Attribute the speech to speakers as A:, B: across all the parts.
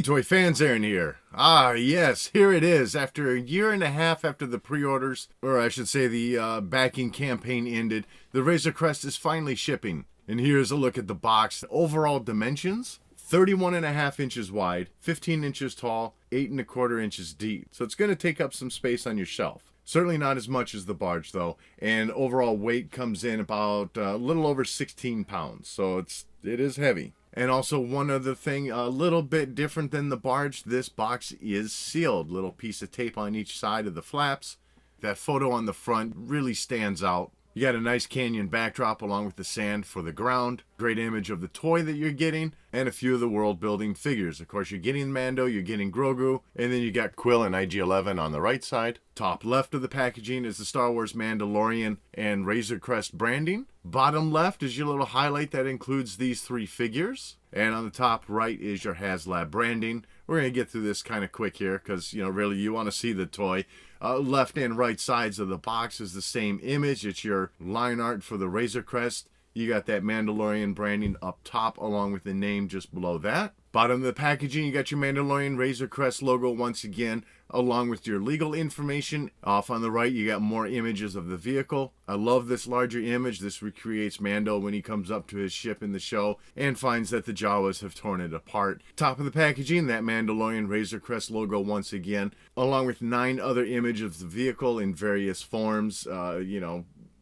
A: Toy fans, Aaron here. Ah, yes, here it is. After a year and a half after the pre-orders, or I should say the backing campaign ended, the Razor Crest is finally shipping. And here's a look at the box. Overall dimensions, 31.5 inches wide, 15 inches tall, 8.25 inches deep. So it's going to take up some space on your shelf. Certainly not as much as the barge though, and overall weight comes in about a little over 16 pounds. So it is heavy. And also one other thing, a little bit different than the barge, this box is sealed. Little piece of tape on each side of the flaps. That photo on the front really stands out. You got a nice canyon backdrop along with the sand for the ground. Great image of the toy that you're getting, and a few of the world building figures. Of course, you're getting Manddo, you're getting Grogu, and then you got Quill and IG-11 on the right side. Top left of the packaging is the Star Wars Mandalorian and Razor Crest branding. Bottom left is your little highlight that includes these three figures. And on the top right is your Haslab branding. We're going to get through this kind of quick here because, really you want to see the toy. Left and right sides of the box is the same image. It's your line art for the Razor Crest. You got that Mandalorian branding up top along with the name just below that. Bottom of the packaging, you got your Mandalorian Razor Crest logo once again, along with your legal information. Off on the right, you got more images of the vehicle. I love this larger image. This recreates Manddo when he comes up to his ship in the show and finds that the Jawas have torn it apart. Top of the packaging, that Mandalorian Razor Crest logo once again, along with 9 other images of the vehicle in various forms.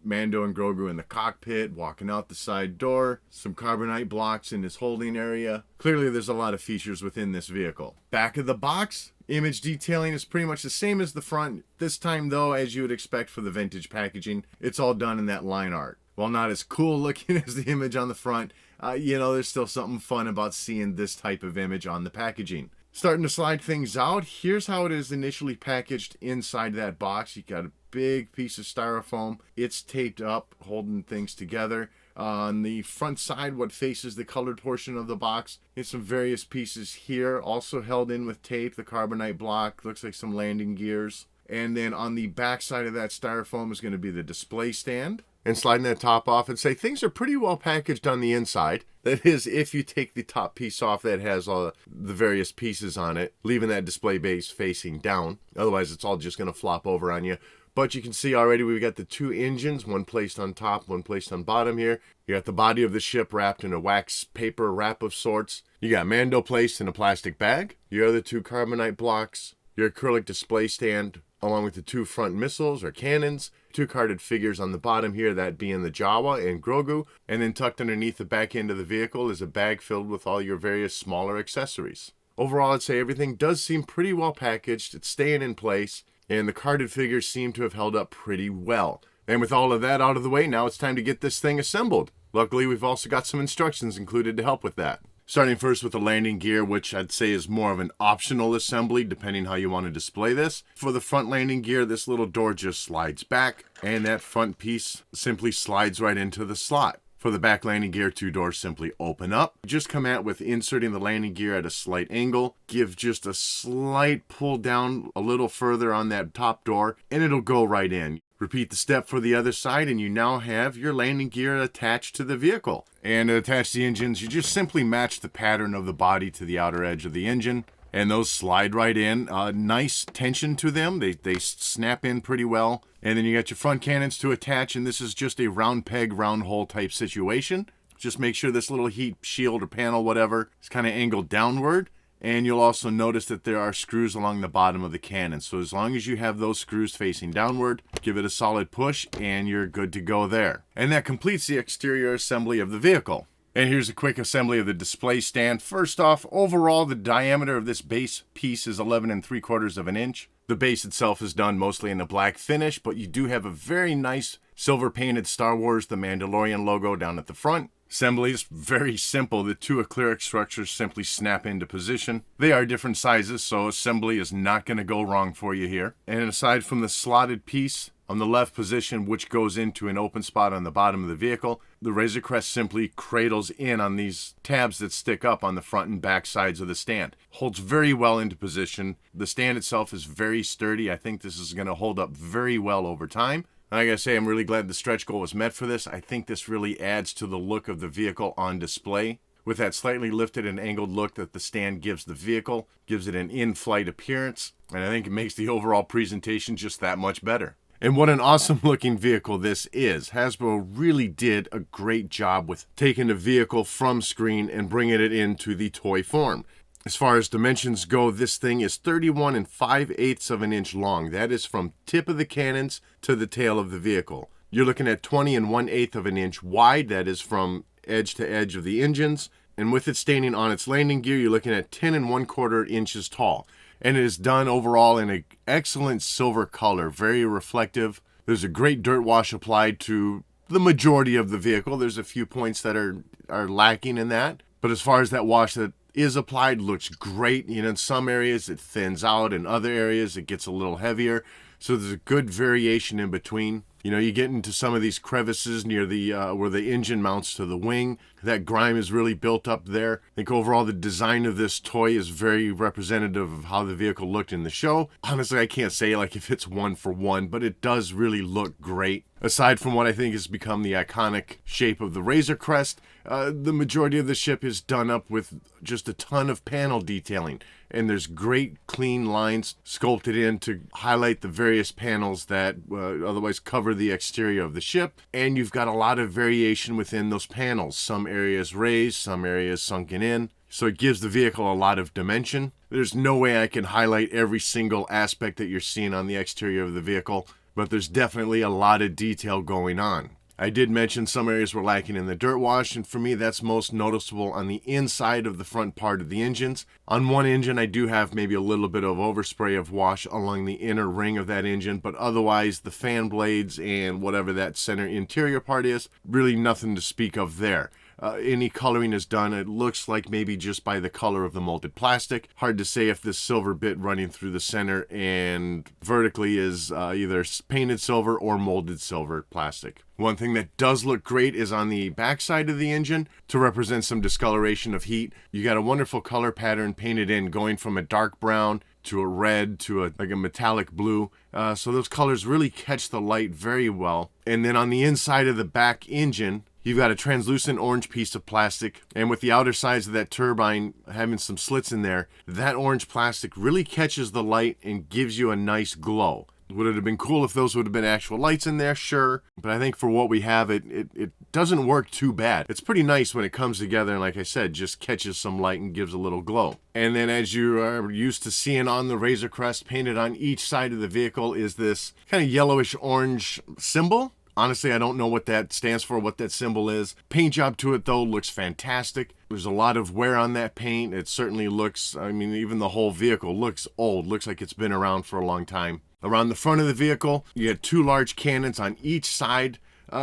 A: Manddo and Grogu in the cockpit, walking out the side door, some Carbonite blocks in his holding area. Clearly there's a lot of features within this vehicle. Back of the box, image detailing is pretty much the same as the front. This time though, as you would expect for the vintage packaging, it's all done in that line art. While not as cool looking as the image on the front, there's still something fun about seeing this type of image on the packaging. Starting to slide things out, here's how it is initially packaged inside that box. You got a big piece of styrofoam. It's taped up, holding things together. On the front side, what faces the colored portion of the box, it's some various pieces here, also held in with tape. The Carbonite block, looks like some landing gears. And then on the back side of that styrofoam is going to be the display stand. And sliding that top off and say things are pretty well packaged on the inside. That is, if you take the top piece off that has all the various pieces on it, leaving that display base facing down. Otherwise, it's all just going to flop over on you. But you can see already we've got the 2 engines, one placed on top, one placed on bottom here. You got the body of the ship wrapped in a wax paper wrap of sorts. You got Manddo placed in a plastic bag. Your other 2 Carbonite blocks. Your acrylic display stand, along with the 2 front missiles or cannons. 2 carded figures on the bottom here, that being the Jawa and Grogu. And then tucked underneath the back end of the vehicle is a bag filled with all your various smaller accessories. Overall, I'd say everything does seem pretty well packaged. It's staying in place. And the carded figures seem to have held up pretty well. And with all of that out of the way, now it's time to get this thing assembled. Luckily, we've also got some instructions included to help with that. Starting first with the landing gear, which I'd say is more of an optional assembly, depending how you want to display this. For the front landing gear, this little door just slides back, and that front piece simply slides right into the slot. For the back landing gear, 2 doors simply open up. Just come out with inserting the landing gear at a slight angle. Give just a slight pull down a little further on that top door, and it'll go right in. Repeat the step for the other side, and you now have your landing gear attached to the vehicle. And to attach the engines, you just simply match the pattern of the body to the outer edge of the engine, and those slide right in. Nice tension to them. They snap in pretty well. And then you got your front cannons to attach, and this is just a round peg, round hole type situation. Just make sure this little heat shield or panel, whatever, is kind of angled downward. And you'll also notice that there are screws along the bottom of the cannon. So as long as you have those screws facing downward, give it a solid push and you're good to go there. And that completes the exterior assembly of the vehicle. And here's a quick assembly of the display stand. First off, overall, the diameter of this base piece is 11.75 of an inch. The base itself is done mostly in a black finish, but you do have a very nice silver painted Star Wars, the Mandalorian logo down at the front. Assembly is very simple. The 2 acrylic structures simply snap into position. They are different sizes, so assembly is not going to go wrong for you here. And aside from the slotted piece on the left position, which goes into an open spot on the bottom of the vehicle, the Razor Crest simply cradles in on these tabs that stick up on the front and back sides of the stand. Holds very well into position. The stand itself is very sturdy. I think this is going to hold up very well over time. And I gotta say, I'm really glad the stretch goal was met for this. I think this really adds to the look of the vehicle on display. with that slightly lifted and angled look that the stand gives the vehicle, gives it an in-flight appearance, and I think it makes the overall presentation just that much better. And what an awesome looking vehicle this is. Hasbro really did a great job with taking the vehicle from screen and bringing it into the toy form. As far as dimensions go, this thing is 31 5/8 of an inch long. That is from tip of the cannons to the tail of the vehicle. You're looking at 20 1/8 of an inch wide. That is from edge to edge of the engines. And with it standing on its landing gear, you're looking at 10 1/4 inches tall. And it is done overall in an excellent silver color, very reflective. There's a great dirt wash applied to the majority of the vehicle. There's a few points that are lacking in that. But as far as that wash that is applied, looks great. You know, in some areas it thins out, in other areas it gets a little heavier. So there's a good variation in between. You know, you get into some of these crevices near the where the engine mounts to the wing. That grime is really built up there. I think overall the design of this toy is very representative of how the vehicle looked in the show. Honestly, I can't say like if it's one for one, but it does really look great. Aside from what I think has become the iconic shape of the Razor Crest, the majority of the ship is done up with just a ton of panel detailing. And there's great clean lines sculpted in to highlight the various panels that otherwise cover the exterior of the ship. And you've got a lot of variation within those panels. Some areas raised, some areas sunken in. So it gives the vehicle a lot of dimension. There's no way I can highlight every single aspect that you're seeing on the exterior of the vehicle, but there's definitely a lot of detail going on. I did mention some areas were lacking in the dirt wash, and for me that's most noticeable on the inside of the front part of the engines. On one engine I do have maybe a little bit of overspray of wash along the inner ring of that engine, but otherwise the fan blades and whatever that center interior part is, really nothing to speak of there. Any coloring is done, it looks like maybe just by the color of the molded plastic. Hard to say if this silver bit running through the center and vertically is either painted silver or molded silver plastic. One thing that does look great is on the backside of the engine to represent some discoloration of heat. You got a wonderful color pattern painted in, going from a dark brown to a red to like a metallic blue. So those colors really catch the light very well. And then on the inside of the back engine, you've got a translucent orange piece of plastic, and with the outer sides of that turbine having some slits in there, that orange plastic really catches the light and gives you a nice glow. Would it have been cool if those would have been actual lights in there? Sure. But I think for what we have, it doesn't work too bad. It's pretty nice when it comes together and, like I said, just catches some light and gives a little glow. And then, as you are used to seeing on the Razor Crest, painted on each side of the vehicle is this kind of yellowish orange symbol. Honestly, I don't know what that stands for, what that symbol is. Paint job to it, though, looks fantastic. There's a lot of wear on that paint. It certainly looks, I mean, even the whole vehicle looks old. Looks like it's been around for a long time. Around the front of the vehicle, you have two large cannons on each side.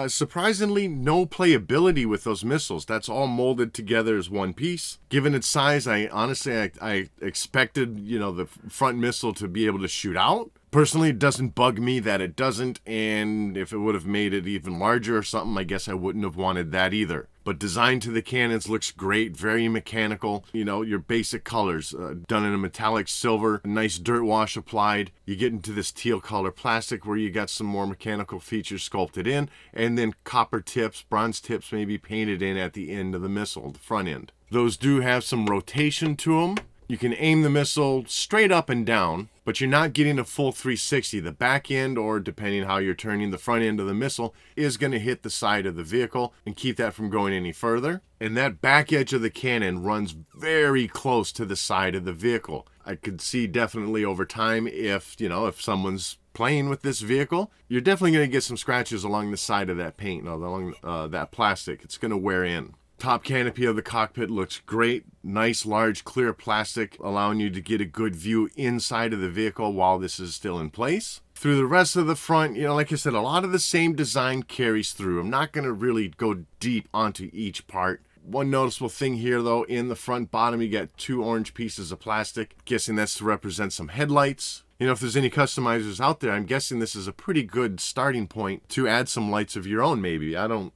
A: Surprisingly, no playability with those missiles. That's all molded together as one piece. Given its size, I expected, you know, the front missile to be able to shoot out. Personally, it doesn't bug me that it doesn't, and if it would have made it even larger or something, I guess I wouldn't have wanted that either. But design to the cannons looks great, very mechanical. You know, your basic colors, done in a metallic silver, a nice dirt wash applied. You get into this teal color plastic where you got some more mechanical features sculpted in, and then copper tips, bronze tips maybe painted in at the end of the missile, the front end. Those do have some rotation to them. You can aim the missile straight up and down, but you're not getting a full 360. The back end, or depending how you're turning, the front end of the missile is going to hit the side of the vehicle and keep that from going any further. And that back edge of the cannon runs very close to the side of the vehicle. I could see definitely over time if someone's playing with this vehicle, you're definitely going to get some scratches along the side of that paint, along that plastic. It's going to wear in. Top canopy of the cockpit looks great. Nice, large, clear plastic, allowing you to get a good view inside of the vehicle while this is still in place. Through the rest of the front, like I said, a lot of the same design carries through. I'm not going to really go deep onto each part. One noticeable thing here, though, in the front bottom, you got two orange pieces of plastic. Guessing that's to represent some headlights. If there's any customizers out there, I'm guessing this is a pretty good starting point to add some lights of your own, maybe. I don't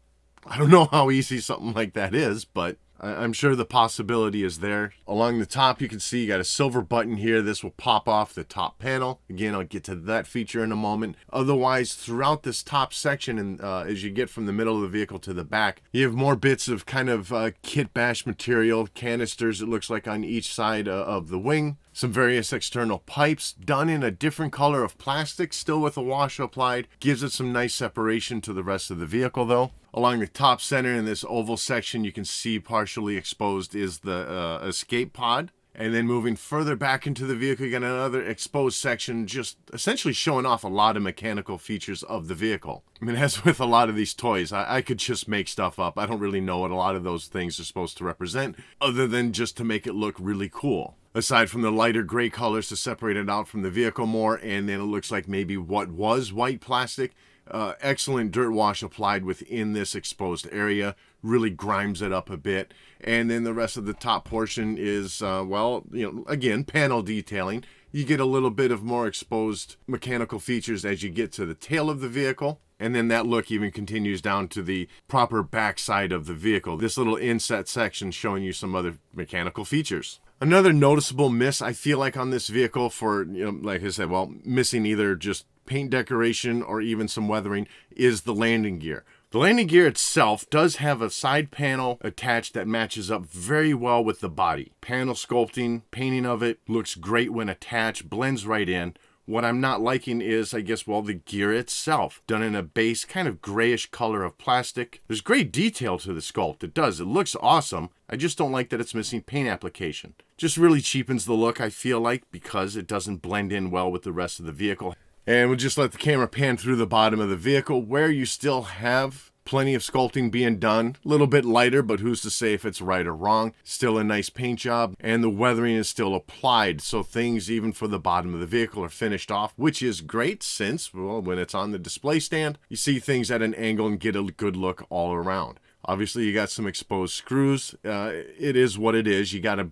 A: know how easy something like that is, but I'm sure the possibility is there. Along the top, you can see you got a silver button here. This will pop off the top panel. Again, I'll get to that feature in a moment. Otherwise, throughout this top section, and as you get from the middle of the vehicle to the back, you have more bits of kind of kit bash material, canisters, it looks like, on each side of the wing. Some various external pipes done in a different color of plastic, still with a wash applied. Gives it some nice separation to the rest of the vehicle though. Along the top center in this oval section, you can see partially exposed is the escape pod. And then moving further back into the vehicle, you got another exposed section just essentially showing off a lot of mechanical features of the vehicle. I mean, as with a lot of these toys, I could just make stuff up. I don't really know what a lot of those things are supposed to represent, other than just to make it look really cool. Aside from the lighter gray colors to separate it out from the vehicle more, and then it looks like maybe what was white plastic. Excellent dirt wash applied within this exposed area, really grimes it up a bit. And then the rest of the top portion is, well, you know, again, panel detailing. You get a little bit of more exposed mechanical features as you get to the tail of the vehicle. And then that look even continues down to the proper backside of the vehicle. This little inset section showing you some other mechanical features. Another noticeable miss, I feel like, on this vehicle for, you know, like I said, well, missing either just paint decoration or even some weathering, is the landing gear. The landing gear itself does have a side panel attached that matches up very well with the body. Panel sculpting, painting of it looks great when attached, blends right in. What I'm not liking is, I guess, well, the gear itself, done in a base kind of grayish color of plastic. There's great detail to the sculpt. It does. It looks awesome. I just don't like that it's missing paint application. Just really cheapens the look, I feel like, because it doesn't blend in well with the rest of the vehicle. And we'll just let the camera pan through the bottom of the vehicle where you still have plenty of sculpting being done. A little bit lighter, but who's to say if it's right or wrong. Still a nice paint job, and the weathering is still applied. So things even for the bottom of the vehicle are finished off, which is great since, well, when it's on the display stand, you see things at an angle and get a good look all around. Obviously, you got some exposed screws. It is what it is. You gotta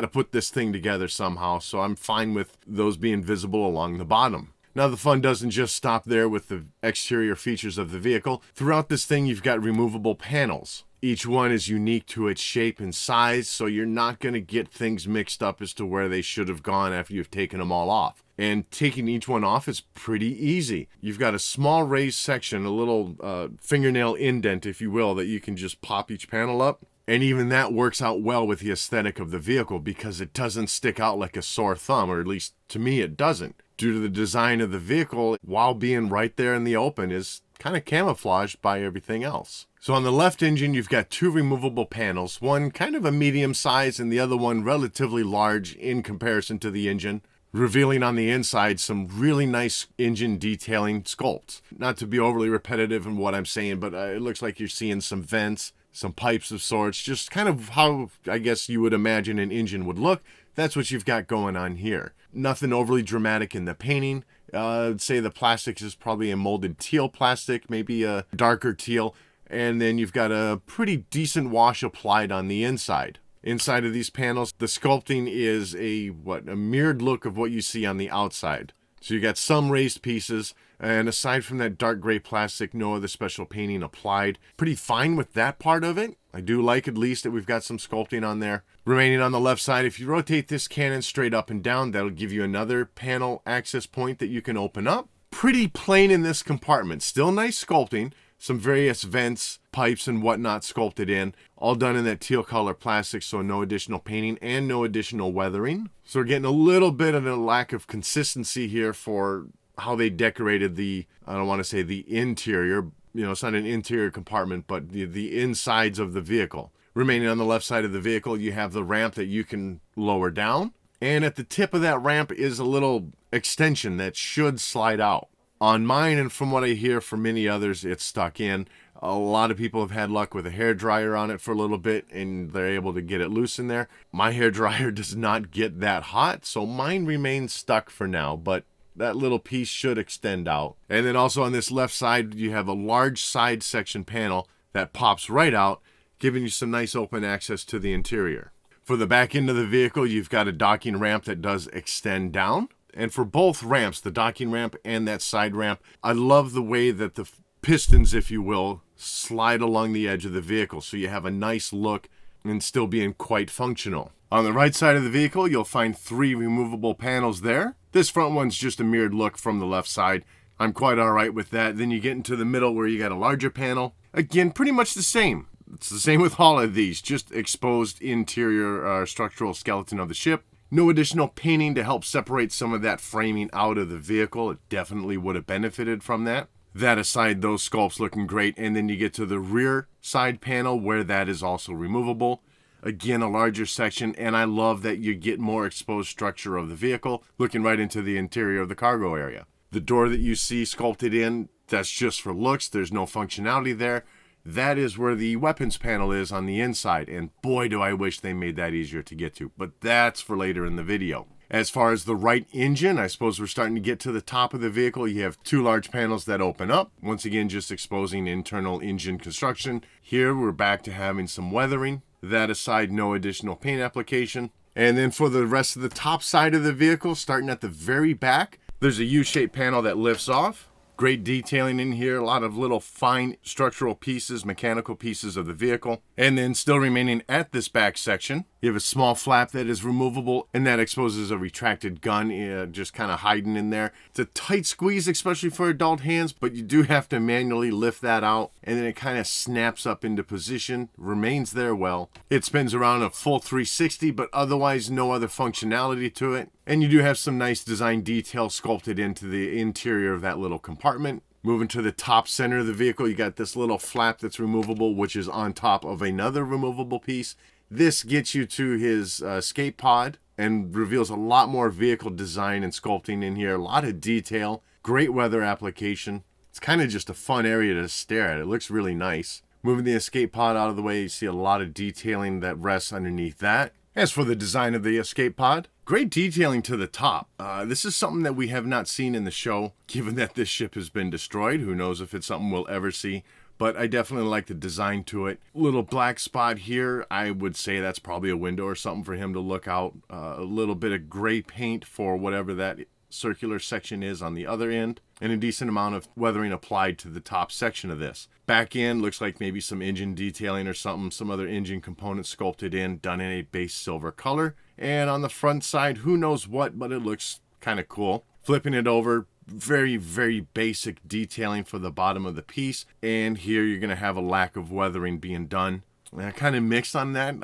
A: put this thing together somehow. So I'm fine with those being visible along the bottom. Now, the fun doesn't just stop there with the exterior features of the vehicle. Throughout this thing, you've got removable panels. Each one is unique to its shape and size, so you're not going to get things mixed up as to where they should have gone after you've taken them all off. And taking each one off is pretty easy. You've got a small raised section, a little fingernail indent, if you will, that you can just pop each panel up. And even that works out well with the aesthetic of the vehicle because it doesn't stick out like a sore thumb, or at least to me it doesn't. Due to the design of the vehicle, while being right there in the open, is kind of camouflaged by everything else. So on the left engine, you've got two removable panels, one kind of a medium size and the other one relatively large in comparison to the engine, revealing on the inside some really nice engine detailing sculpts. Not to be overly repetitive in what I'm saying, but it looks like you're seeing some vents, some pipes of sorts, just kind of how I guess you would imagine an engine would look. That's what you've got going on here. Nothing overly dramatic in the painting. I'd say the plastics is probably a molded teal plastic, maybe a darker teal. And then you've got a pretty decent wash applied on the inside. Inside of these panels, the sculpting is a mirrored look of what you see on the outside. So you got some raised pieces, and aside from that dark gray plastic, no other special painting applied. Pretty fine with that part of it. I do like at least that we've got some sculpting on there. Remaining on the left side, if you rotate this cannon straight up and down, that'll give you another panel access point that you can open up. Pretty plain in this compartment. Still nice sculpting. Some various vents, pipes, and whatnot sculpted in. All done in that teal color plastic, so no additional painting and no additional weathering. So we're getting a little bit of a lack of consistency here for how they decorated the, I don't want to say the interior, you know, it's not an interior compartment, but the insides of the vehicle. Remaining on the left side of the vehicle, you have the ramp that you can lower down. And at the tip of that ramp is a little extension that should slide out. On mine, and from what I hear from many others, it's stuck in. A lot of people have had luck with a hairdryer on it for a little bit, and they're able to get it loose in there. My hairdryer does not get that hot, so mine remains stuck for now, but that little piece should extend out. And then also on this left side, you have a large side section panel that pops right out, giving you some nice open access to the interior. For the back end of the vehicle, you've got a docking ramp that does extend down. And for both ramps, the docking ramp and that side ramp, I love the way that the pistons, if you will, slide along the edge of the vehicle. So you have a nice look and still being quite functional. On the right side of the vehicle, you'll find 3 removable panels there. This front one's just a mirrored look from the left side. I'm quite alright with that. Then you get into the middle where you got a larger panel. Again, pretty much the same. It's the same with all of these, just exposed interior structural skeleton of the ship. No additional painting to help separate some of that framing out of the vehicle. It definitely would have benefited from that. That aside, those sculpts looking great. And then you get to the rear side panel where that is also removable. Again, a larger section, and I love that you get more exposed structure of the vehicle, looking right into the interior of the cargo area. The door that you see sculpted in, that's just for looks. There's no functionality there. That is where the weapons panel is on the inside, and boy do I wish they made that easier to get to, but that's for later in the video. As far as the right engine, I suppose we're starting to get to the top of the vehicle. You have 2 large panels that open up, once again just exposing internal engine construction. Here we're back to having some weathering. That aside, no additional paint application. And then for the rest of the top side of the vehicle, starting at the very back, there's a U-shaped panel that lifts off. Great detailing in here, a lot of little fine structural pieces, mechanical pieces of the vehicle. And then still remaining at this back section, you have a small flap that is removable, and that exposes a retracted gun just kind of hiding in there. It's a tight squeeze, especially for adult hands, but you do have to manually lift that out, and then it kind of snaps up into position, remains there well. It spins around a full 360, but otherwise no other functionality to it. And you do have some nice design detail sculpted into the interior of that little compartment. Moving to the top center of the vehicle, you got this little flap that's removable, which is on top of another removable piece. This gets you to his escape pod and reveals a lot more vehicle design and sculpting in here. A lot of detail, great weather application. It's kind of just a fun area to stare at. It looks really nice. Moving the escape pod out of the way, you see a lot of detailing that rests underneath that. As for the design of the escape pod, great detailing to the top. This is something that we have not seen in the show, given that this ship has been destroyed. Who knows if it's something we'll ever see, but I definitely like the design to it. Little black spot here, I would say that's probably a window or something for him to look out. A little bit of gray paint for whatever that circular section is on the other end, and a decent amount of weathering applied to the top section of this. Back end looks like maybe some engine detailing or something, some other engine components sculpted in, done in a base silver color. And on the front side, who knows what, but it looks kind of cool. Flipping it over, very, very basic detailing for the bottom of the piece. And here you're going to have a lack of weathering being done. And I kind of mixed on that.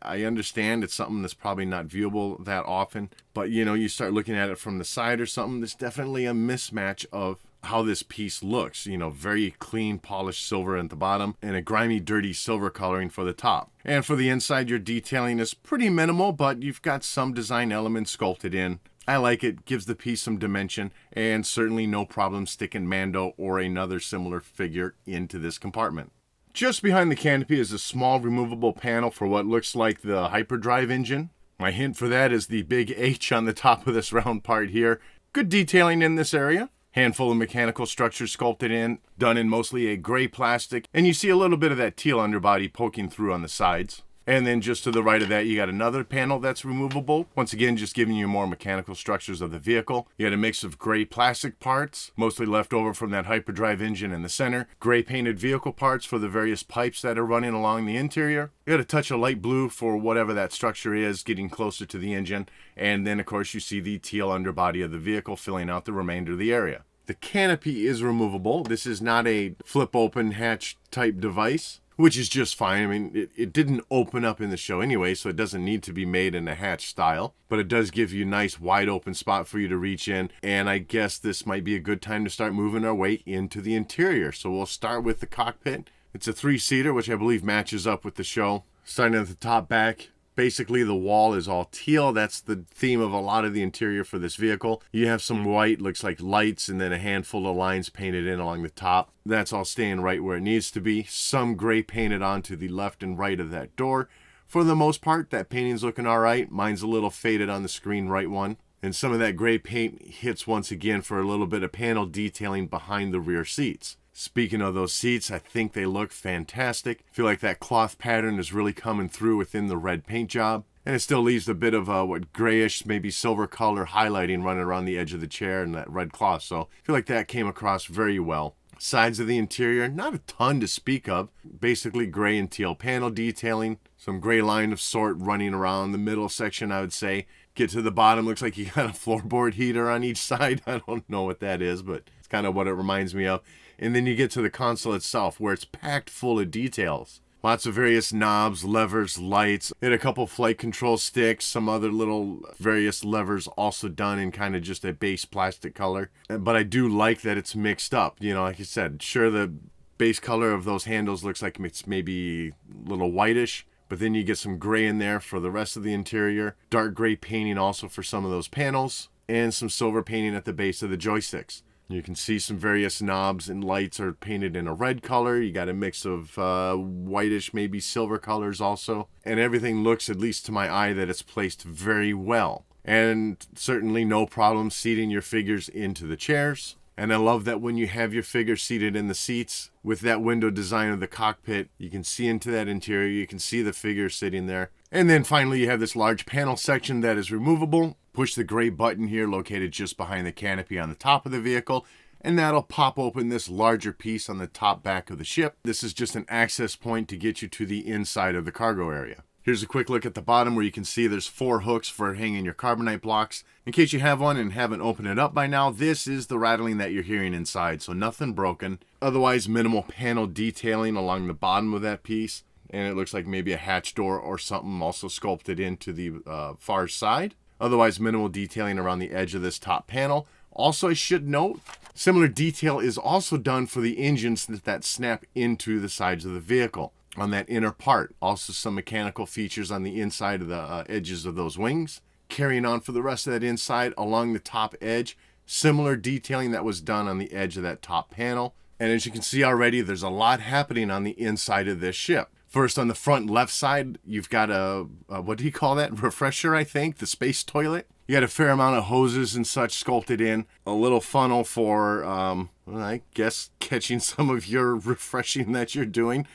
A: I understand it's something that's probably not viewable that often, but you know, you start looking at it from the side or something, there's definitely a mismatch of how this piece looks. You know, very clean polished silver at the bottom and a grimy dirty silver coloring for the top. And for the inside, your detailing is pretty minimal, but you've got some design elements sculpted in. I like it, gives the piece some dimension, and certainly no problem sticking Manddo or another similar figure into this compartment. Just behind the canopy is a small removable panel for what looks like the hyperdrive engine. My hint for that is the big H on the top of this round part here. Good detailing in this area. Handful of mechanical structures sculpted in, done in mostly a gray plastic, and you see a little bit of that teal underbody poking through on the sides. And then just to the right of that, you got another panel that's removable. Once again, just giving you more mechanical structures of the vehicle. You got a mix of gray plastic parts, mostly left over from that hyperdrive engine in the center. Gray painted vehicle parts for the various pipes that are running along the interior. You got a touch of light blue for whatever that structure is, getting closer to the engine. And then, of course, you see the teal underbody of the vehicle filling out the remainder of the area. The canopy is removable. This is not a flip open hatch type device, which is just fine. I mean, it didn't open up in the show anyway, so it doesn't need to be made in a hatch style. But it does give you a nice wide open spot for you to reach in. And I guess this might be a good time to start moving our way into the interior. So we'll start with the cockpit. It's a 3-seater, which I believe matches up with the show. Starting at the top back. Basically, the wall is all teal. That's the theme of a lot of the interior for this vehicle. You have some white, looks like lights, and then a handful of lines painted in along the top. That's all staying right where it needs to be. Some gray painted onto the left and right of that door. For the most part, that painting's looking all right. Mine's a little faded on the screen right one. And some of that gray paint hits once again for a little bit of panel detailing behind the rear seats. Speaking of those seats, I think they look fantastic. I feel like that cloth pattern is really coming through within the red paint job. And it still leaves a bit of what grayish, maybe silver color highlighting running around the edge of the chair and that red cloth. So I feel like that came across very well. Sides of the interior, not a ton to speak of. Basically gray and teal panel detailing. Some gray line of sort running around the middle section, I would say. Get to the bottom, looks like you got a floorboard heater on each side. I don't know what that is, but it's kind of what it reminds me of. And then you get to the console itself, where it's packed full of details. Lots of various knobs, levers, lights, and a couple flight control sticks, some other little various levers also done in kind of just a base plastic color. But I do like that it's mixed up. You know, like I said, sure, the base color of those handles looks like it's maybe a little whitish, but then you get some gray in there for the rest of the interior. Dark gray painting also for some of those panels, and some silver painting at the base of the joysticks. You can see some various knobs and lights are painted in a red color. You got a mix of whitish, maybe silver colors also. And everything looks, at least to my eye, that it's placed very well. And certainly no problem seating your figures into the chairs. And I love that when you have your figure seated in the seats, with that window design of the cockpit, you can see into that interior, you can see the figure sitting there. And then finally you have this large panel section that is removable. Push the gray button here located just behind the canopy on the top of the vehicle, and that'll pop open this larger piece on the top back of the ship. This is just an access point to get you to the inside of the cargo area. Here's a quick look at the bottom where you can see there's 4 hooks for hanging your Carbonite blocks. In case you have one and haven't opened it up by now, this is the rattling that you're hearing inside, so nothing broken. Otherwise, minimal panel detailing along the bottom of that piece, and it looks like maybe a hatch door or something also sculpted into the far side. Otherwise, minimal detailing around the edge of this top panel. Also, I should note, similar detail is also done for the engines that snap into the sides of the vehicle on that inner part. Also, some mechanical features on the inside of the edges of those wings. Carrying on for the rest of that inside, along the top edge, similar detailing that was done on the edge of that top panel. And as you can see already, there's a lot happening on the inside of this ship. First, on the front left side, you've got a what do you call that? Refresher, I think, the space toilet. You got a fair amount of hoses and such sculpted in. A little funnel for, I guess, catching some of your refreshing that you're doing.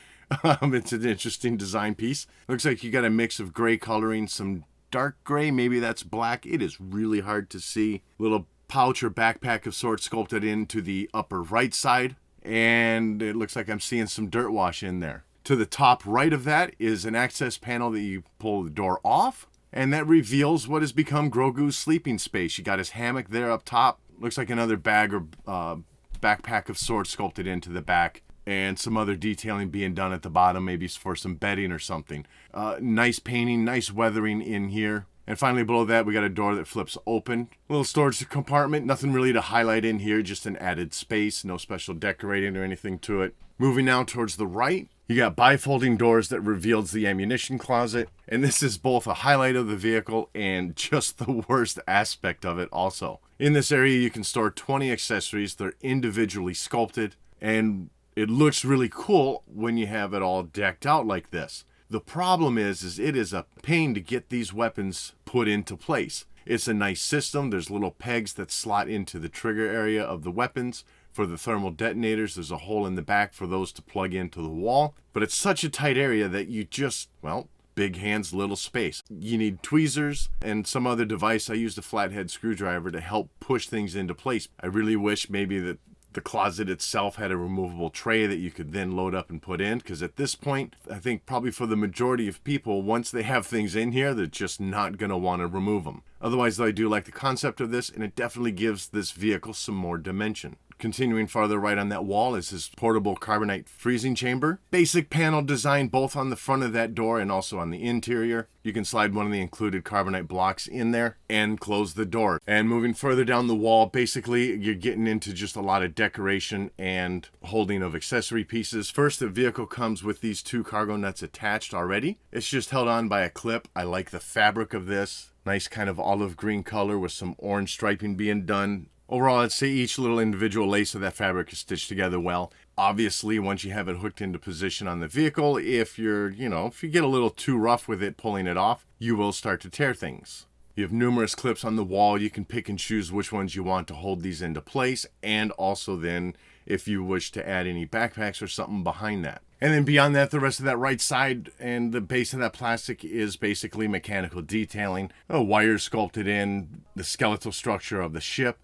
A: It's an interesting design piece. Looks like you got a mix of gray coloring, some dark gray, maybe that's black. It is really hard to see. Little pouch or backpack of sorts sculpted into the upper right side. And it looks like I'm seeing some dirt wash in there. To the top right of that is an access panel that you pull the door off, and that reveals what has become Grogu's sleeping space. You got his hammock there up top. Looks like another bag or backpack of sorts sculpted into the back, and some other detailing being done at the bottom, maybe for some bedding or something. Nice painting, nice weathering in here. And finally below that, we got a door that flips open. Little storage compartment, nothing really to highlight in here, just an added space, no special decorating or anything to it. Moving now towards the right, you got bifolding doors that reveals the ammunition closet. And this is both a highlight of the vehicle and just the worst aspect of it also. In this area, you can store 20 accessories. They're individually sculpted, and it looks really cool when you have it all decked out like this. The problem is it is a pain to get these weapons put into place. It's a nice system. There's little pegs that slot into the trigger area of the weapons. For the thermal detonators, there's a hole in the back for those to plug into the wall. But it's such a tight area that you just, well, big hands, little space. You need tweezers and some other device. I used a flathead screwdriver to help push things into place. I really wish maybe that the closet itself had a removable tray that you could then load up and put in, because at this point, I think probably for the majority of people, once they have things in here, they're just not going to want to remove them. Otherwise, though, I do like the concept of this, and it definitely gives this vehicle some more dimension. Continuing farther right on that wall is his portable Carbonite freezing chamber. Basic panel design both on the front of that door and also on the interior. You can slide one of the included Carbonite blocks in there and close the door. And moving further down the wall, basically you're getting into just a lot of decoration and holding of accessory pieces. First, the vehicle comes with these 2 cargo nuts attached already. It's just held on by a clip. I like the fabric of this. Nice kind of olive green color with some orange striping being done. Overall, I'd say each little individual lace of that fabric is stitched together well. Obviously, once you have it hooked into position on the vehicle, if you get a little too rough with it pulling it off, you will start to tear things. You have numerous clips on the wall. You can pick and choose which ones you want to hold these into place, and also then if you wish to add any backpacks or something behind that. And then beyond that, the rest of that right side and the base of that plastic is basically mechanical detailing. Wires sculpted in, the skeletal structure of the ship.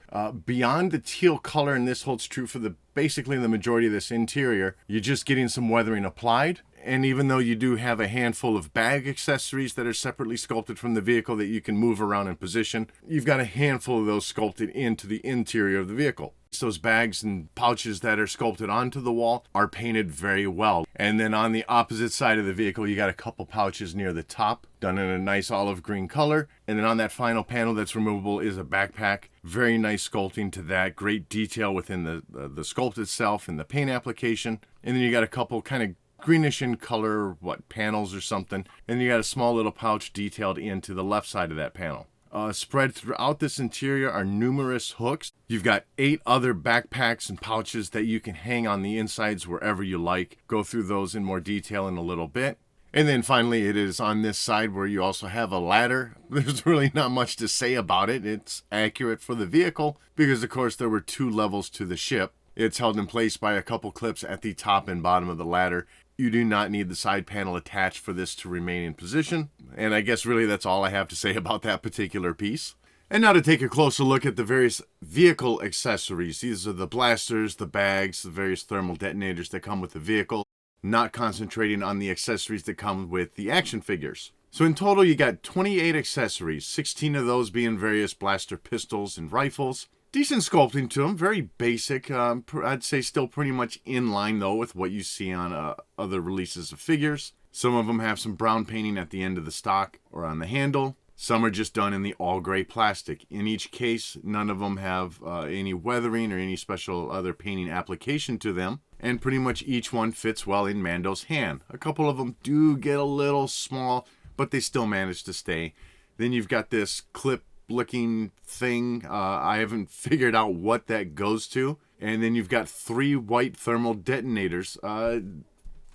A: Beyond the teal color, and this holds true for basically the majority of this interior, you're just getting some weathering applied. And even though you do have a handful of bag accessories that are separately sculpted from the vehicle that you can move around and position, you've got a handful of those sculpted into the interior of the vehicle. Those bags and pouches that are sculpted onto the wall are painted very well. And then on the opposite side of the vehicle, you got a couple pouches near the top, done in a nice olive green color. And then on that final panel that's removable is a backpack. Very nice sculpting to that. Great detail within the sculpt itself and the paint application. And then you got a couple kind of greenish in color, panels or something. And you got a small little pouch detailed into the left side of that panel. Spread throughout this interior are numerous hooks. You've got 8 other backpacks and pouches that you can hang on the insides wherever you like. Go through those in more detail in a little bit. And then finally, it is on this side where you also have a ladder. There's really not much to say about it. It's accurate for the vehicle because, of course, there were 2 levels to the ship. It's held in place by a couple clips at the top and bottom of the ladder. You do not need the side panel attached for this to remain in position. And I guess really that's all I have to say about that particular piece. And now to take a closer look at the various vehicle accessories. These are the blasters, the bags, the various thermal detonators that come with the vehicle, not concentrating on the accessories that come with the action figures. So in total, you got 28 accessories, 16 of those being various blaster pistols and rifles. Decent sculpting to them, very basic. I'd say still pretty much in line, though, with what you see on other releases of figures. Some of them have some brown painting at the end of the stock or on the handle. Some are just done in the all-gray plastic. In each case, none of them have any weathering or any special other painting application to them. And pretty much each one fits well in Mando's hand. A couple of them do get a little small, but they still manage to stay. Then you've got this clip looking thing. I haven't figured out what that goes to. And then you've got 3 white thermal detonators.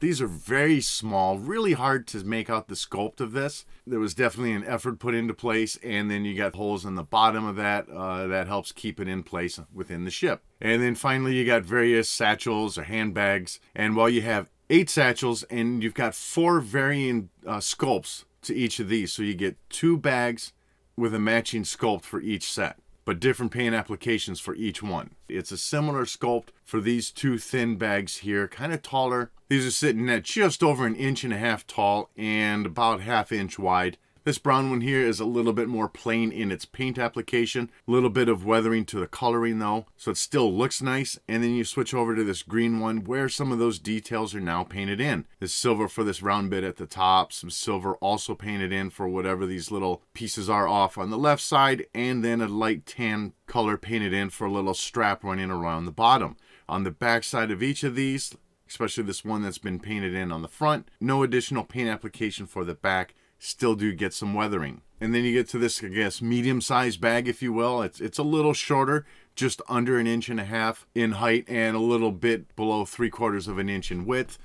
A: These are very small, really hard to make out the sculpt of this. There was definitely an effort put into place, and then you got holes in the bottom of that that helps keep it in place within the ship. And then finally you got various satchels or handbags, and while you have 8 satchels and you've got 4 varying sculpts to each of these, so you get 2 bags with a matching sculpt for each set, but different paint applications for each one. It's a similar sculpt for these 2 thin bags here, kind of taller. These are sitting at just over 1.5 inches tall and about 1/2 inch wide. This brown one here is a little bit more plain in its paint application. A little bit of weathering to the coloring though, so it still looks nice. And then you switch over to this green one where some of those details are now painted in. There's silver for this round bit at the top, some silver also painted in for whatever these little pieces are off on the left side, and then a light tan color painted in for a little strap running around the bottom. On the back side of each of these, especially this one that's been painted in on the front, no additional paint application for the back. Still do get some weathering. And then you get to this, I guess, medium-sized bag, if you will. It's a little shorter, just under 1.5 inches in height and a little bit below 3/4 inch in width.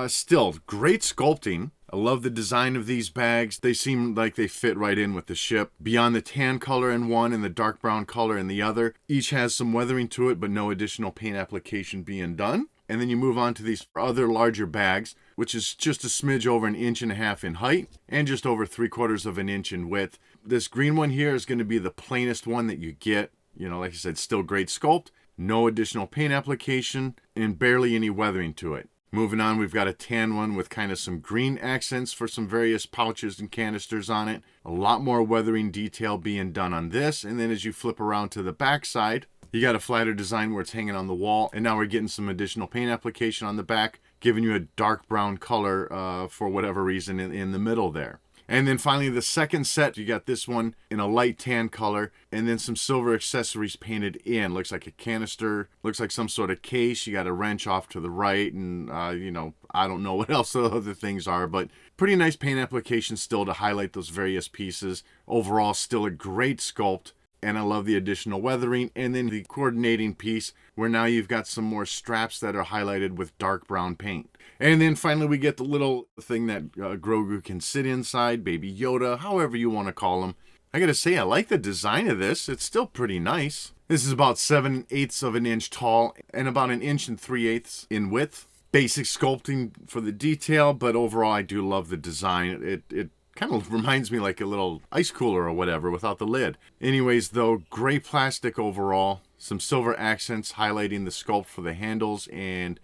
A: Still, great sculpting. I love the design of these bags. They seem like they fit right in with the ship. Beyond the tan color in one and the dark brown color in the other, each has some weathering to it, but no additional paint application being done. And then you move on to these other larger bags, which is just a smidge over 1.5 inches in height and just over 3/4 inch in width. This green one here is going to be the plainest one that you get. You know, like I said, still great sculpt, no additional paint application, and barely any weathering to it. Moving on, we've got a tan one with kind of some green accents for some various pouches and canisters on it. A lot more weathering detail being done on this. And then as you flip around to the back side, you got a flatter design where it's hanging on the wall, and now we're getting some additional paint application on the back, giving you a dark brown color for whatever reason in the middle there. And then finally, the second set, you got this one in a light tan color, and then some silver accessories painted in. Looks like a canister, looks like some sort of case. You got a wrench off to the right, and you know, I don't know what else the other things are, but pretty nice paint application still to highlight those various pieces. Overall, still a great sculpt. And I love the additional weathering, and then the coordinating piece where now you've got some more straps that are highlighted with dark brown paint. And then finally we get the little thing that Grogu can sit inside, Baby Yoda, however you want to call him. I gotta say, I like the design of this. It's still pretty nice. This is about 7/8 of an inch tall and about 1 3/8 in width. Basic sculpting for the detail, but overall I do love the design. It kind of reminds me like a little ice cooler or whatever without the lid. Anyways, though, gray plastic overall. Some silver accents highlighting the sculpt for the handles, and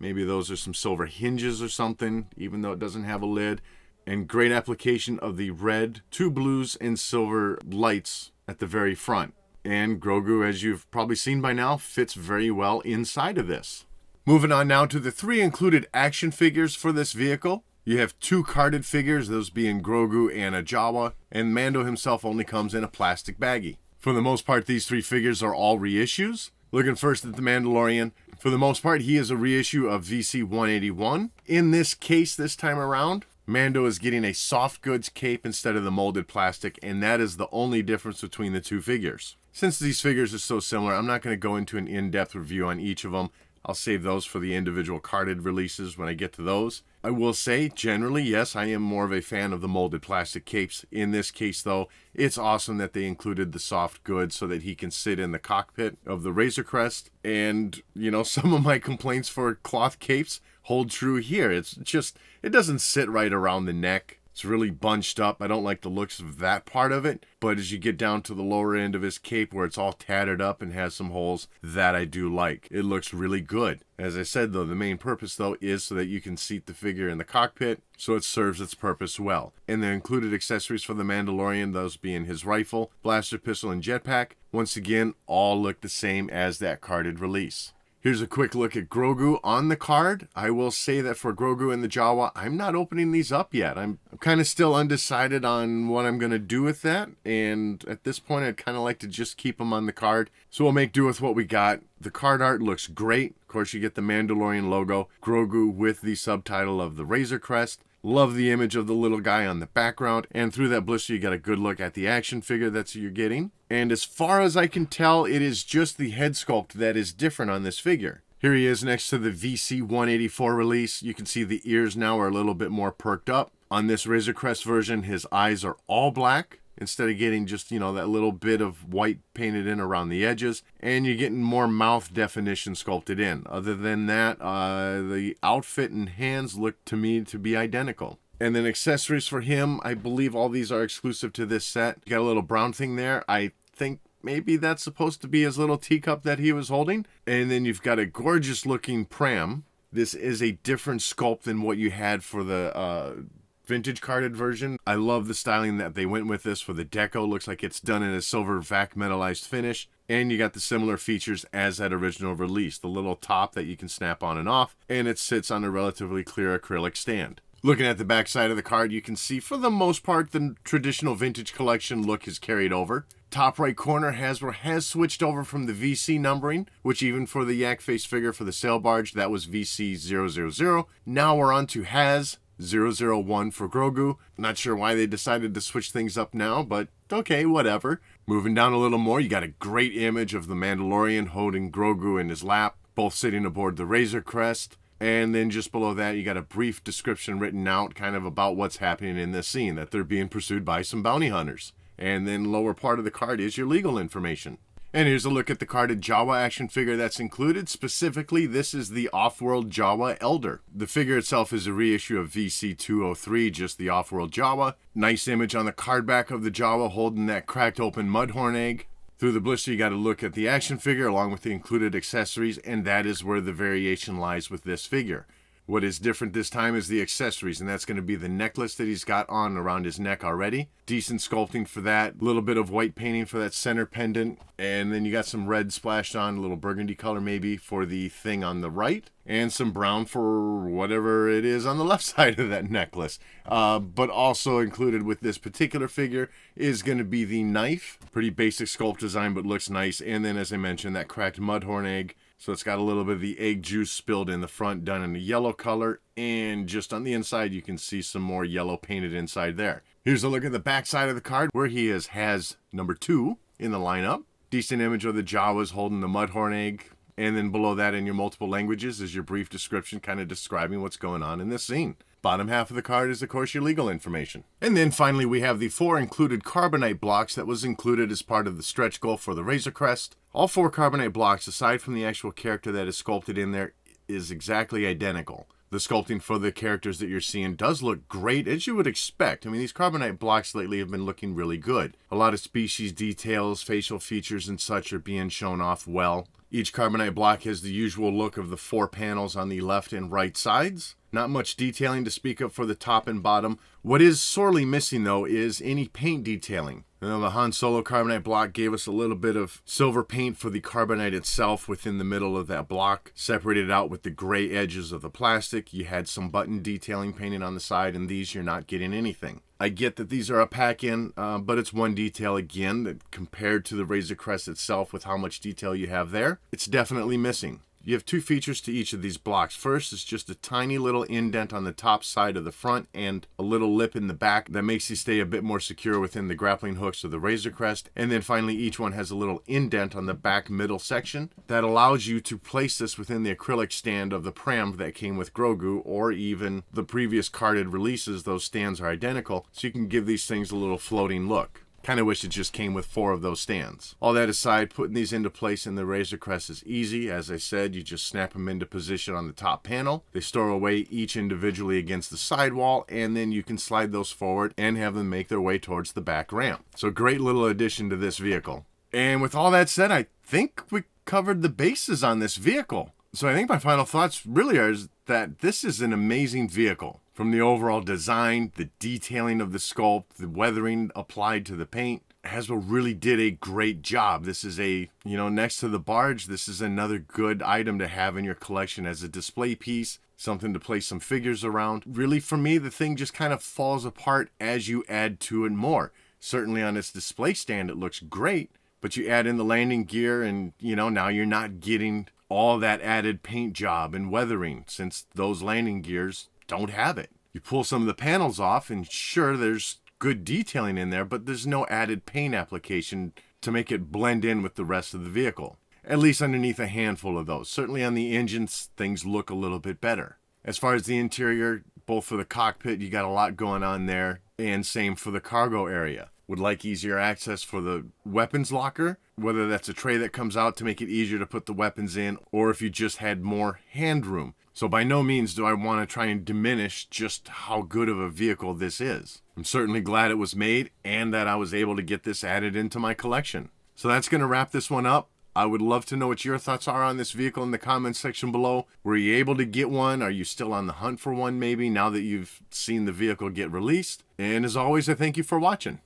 A: maybe those are some silver hinges or something, even though it doesn't have a lid. And great application of the red, 2 blues, and silver lights at the very front. And Grogu, as you've probably seen by now, fits very well inside of this. Moving on now to the 3 included action figures for this vehicle. You have 2 carded figures, those being Grogu and a Jawa, and Manddo himself only comes in a plastic baggie. For the most part, these 3 figures are all reissues. Looking first at the Mandalorian. For the most part, he is a reissue of VC 181. In this case, this time around, Manddo is getting a soft goods cape instead of the molded plastic, and that is the only difference between the 2 figures. Since these figures are so similar, I'm not going to go into an in-depth review on each of them. I'll save those for the individual carded releases when I get to those. I will say, generally, yes, I am more of a fan of the molded plastic capes. In this case, though, it's awesome that they included the soft goods so that he can sit in the cockpit of the Razor Crest. And, you know, some of my complaints for cloth capes hold true here. It's just, it doesn't sit right around the neck. It's really bunched up. I don't like the looks of that part of it. But as you get down to the lower end of his cape where it's all tattered up and has some holes, that I do like. It looks really good. As I said, though, the main purpose, though, is so that you can seat the figure in the cockpit, so it serves its purpose well. And the included accessories for the Mandalorian, those being his rifle, blaster pistol, and jetpack, once again, all look the same as that carded release. Here's a quick look at Grogu on the card. I will say that for Grogu and the Jawa, I'm not opening these up yet. I'm kind of still undecided on what I'm going to do with that. And at this point, I'd kind of like to just keep them on the card. So we'll make do with what we got. The card art looks great. Of course, you get the Mandalorian logo. Grogu with the subtitle of the Razor Crest. Love the image of the little guy on the background, and through that blister you get a good look at the action figure that you're getting. And as far as I can tell, it is just the head sculpt that is different on this figure. Here he is next to the VC 184 release. You can see the ears now are a little bit more perked up. On this Razor Crest version, his eyes are all black, instead of getting just, you know, that little bit of white painted in around the edges. And you're getting more mouth definition sculpted in. Other than that, the outfit and hands look to me to be identical. And then accessories for him, I believe all these are exclusive to this set. You got a little brown thing there. I think maybe that's supposed to be his little teacup that he was holding. And then you've got a gorgeous looking pram. This is a different sculpt than what you had for the vintage carded version. I love the styling that they went with this for the deco. Looks like it's done in a silver vac metallized finish. And you got the similar features as that original release. The little top that you can snap on and off. And it sits on a relatively clear acrylic stand. Looking at the back side of the card, you can see for the most part the traditional vintage collection look is carried over. Top right corner, Hasbro has switched over from the VC numbering, which even for the yak face figure for the sail barge, that was VC000. Now we're on to Has 001 for Grogu. Not sure why they decided to switch things up now, but okay, whatever. Moving down a little more, you got a great image of the Mandalorian holding Grogu in his lap, both sitting aboard the Razor Crest. And then just below that, you got a brief description written out kind of about what's happening in this scene, that they're being pursued by some bounty hunters. And then lower part of the card is your legal information. And here's a look at the carded Jawa action figure that's included. Specifically, this is the Offworld Jawa Elder. The figure itself is a reissue of VC203, just the Offworld Jawa. Nice image on the card back of the Jawa holding that cracked open Mudhorn egg. Through the blister, you got to look at the action figure along with the included accessories, and that is where the variation lies with this figure. What is different this time is the accessories, and that's going to be the necklace that he's got on around his neck already. Decent sculpting for that. A little bit of white painting for that center pendant. And then you got some red splashed on, a little burgundy color maybe for the thing on the right. And some brown for whatever it is on the left side of that necklace. But also included with this particular figure is going to be the knife. Pretty basic sculpt design, but looks nice. And then, as I mentioned, that cracked Mudhorn egg. So it's got a little bit of the egg juice spilled in the front, done in a yellow color. And just on the inside, you can see some more yellow painted inside there. Here's a look at the back side of the card, where he has number 2 in the lineup. Decent image of the Jawas holding the Mudhorn egg. And then below that in your multiple languages is your brief description kind of describing what's going on in this scene. Bottom half of the card is, of course, your legal information. And then finally, we have the 4 included Carbonite blocks that was included as part of the stretch goal for the Razor Crest. All 4 Carbonite blocks, aside from the actual character that is sculpted in there, is exactly identical. The sculpting for the characters that you're seeing does look great, as you would expect. I mean, these Carbonite blocks lately have been looking really good. A lot of species details, facial features, and such are being shown off well. Each Carbonite block has the usual look of the 4 panels on the left and right sides. Not much detailing to speak of for the top and bottom. What is sorely missing, though, is any paint detailing. The Han Solo Carbonite block gave us a little bit of silver paint for the Carbonite itself within the middle of that block, separated out with the gray edges of the plastic. You had some button detailing painted on the side, and these you're not getting anything. I get that these are a pack-in, but it's one detail again that compared to the Razor Crest itself with how much detail you have there, it's definitely missing. You have 2 features to each of these blocks. First is just a tiny little indent on the top side of the front and a little lip in the back that makes you stay a bit more secure within the grappling hooks of the Razor Crest. And then finally, each one has a little indent on the back middle section that allows you to place this within the acrylic stand of the pram that came with Grogu, or even the previous carded releases. Those stands are identical, so you can give these things a little floating look. Kind of wish it just came with 4 of those stands. All that aside, putting these into place in the Razor Crest is easy. As I said, you just snap them into position on the top panel. They store away each individually against the sidewall, and then you can slide those forward and have them make their way towards the back ramp. So great little addition to this vehicle. And with all that said, I think we covered the bases on this vehicle. So I think my final thoughts really are that this is an amazing vehicle. From the overall design, the detailing of the sculpt, the weathering applied to the paint, Hasbro really did a great job. This is next to the barge, this is another good item to have in your collection as a display piece, something to place some figures around. Really, for me, the thing just kind of falls apart as you add to it more. Certainly on its display stand, it looks great, but you add in the landing gear and, now you're not getting all that added paint job and weathering, since those landing gears don't have it. You pull some of the panels off, and sure, there's good detailing in there, but there's no added paint application to make it blend in with the rest of the vehicle. At least underneath a handful of those. Certainly on the engines, things look a little bit better. As far as the interior, both for the cockpit, you got a lot going on there, and same for the cargo area. Would like easier access for the weapons locker, whether that's a tray that comes out to make it easier to put the weapons in, or if you just had more hand room. So by no means do I want to try and diminish just how good of a vehicle this is. I'm certainly glad it was made and that I was able to get this added into my collection. So that's going to wrap this one up. I would love to know what your thoughts are on this vehicle in the comments section below. Were you able to get one? Are you still on the hunt for one maybe now that you've seen the vehicle get released? And as always, I thank you for watching.